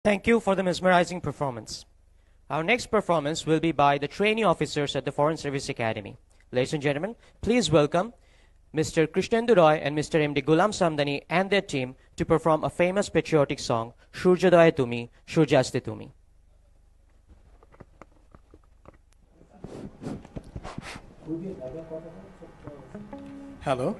Thank you for the mesmerizing performance. Our next performance will be by the trainee officers at the Foreign Service Academy. Ladies and gentlemen, please welcome Mr. Krishnendu Roy and Mr. M.D. Gulam Samdani and their team to perform a famous patriotic song, Shurjodoye Tumi, Shurjaste Tumi. Hello.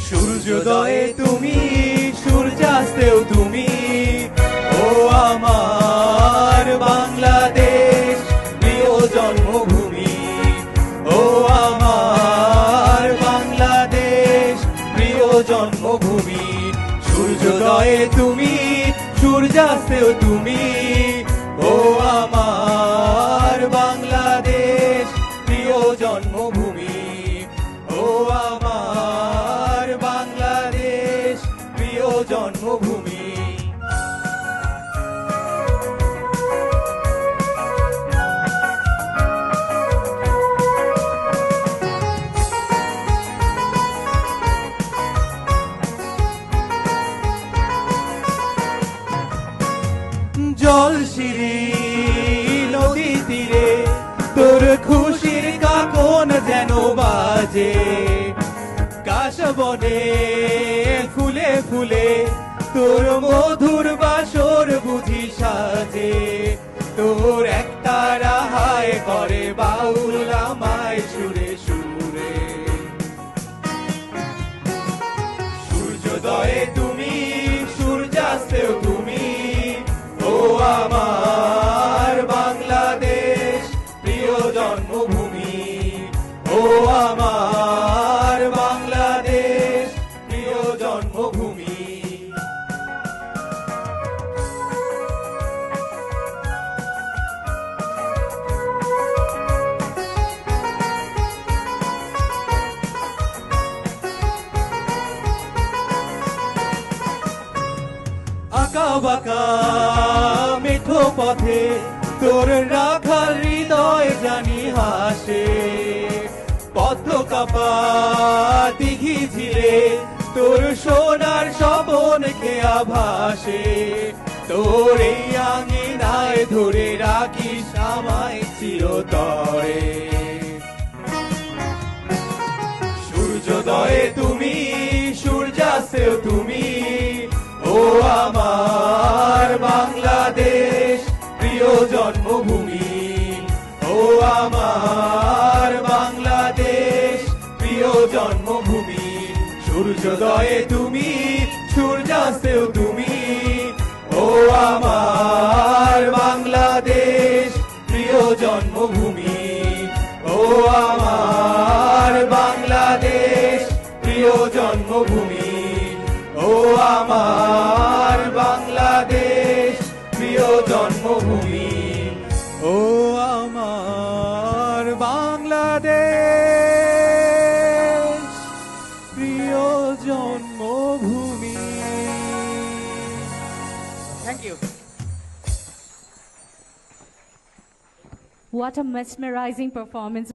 সূর্যোদয়ে তুমি সূর্যাস্তেও তুমি ও আমার বাংলাদেশ প্রিয় জন্মভূমি ও আমার বাংলাদেশ প্রিয় জন্মভূমি সূর্যোদয়ে তুমি সূর্যাস্তেও তুমি ও আমার বাংলাদেশ প্রিয় জন্মভূমি ও আমার বাংলাদেশ প্রিয় জন্মভূমি জলশিরি নদী তীরে তোর খুশির কাকন যেন বাজে কাশবনে ফুলে ফুলে তোর মধুর বাসর বুঝি সাজে তোর একটা রাহায় করে বাউল আমায় সুরে সুরে সূর্যোদয়ে তুমি সূর্যাস্তেও তুমি ও আমার বাংলাদেশ প্রিয় জন্মভূমি ও আমার বাংলাদেশ প্রিয় জন্মভূমি আঁকা বাঁকা মেঠো পথে তোর রাখাল হৃদয় জানি হাসে পদ্ম কাপা দিঘি ঝিলে তোর সোনার স্বপন খেয়া ভাসে তোর এই আঙিনায় ধরে রাখিস আমায় চিরতরে সূর্যোদয়ে তুমি সূর্যাস্তেও তুমি ও আমার বাংলাদেশ প্রিয় জন্মভূমি ও আমার বাংলাদেশ প্রিয় জন্মভূমি সূর্যোদয়ে তুমি সূর্যাস্তেও তুমি ও আমার বাংলাদেশ প্রিয় জন্মভূমি ও আমার বাংলাদেশ প্রিয় জন্মভূমি ও আমার বাংলাদেশ প্রিয় জন্মভূমি ও আমার বাংলাদেশ প্রিয় জন্মভূমি Thank you. What a mesmerizing performance.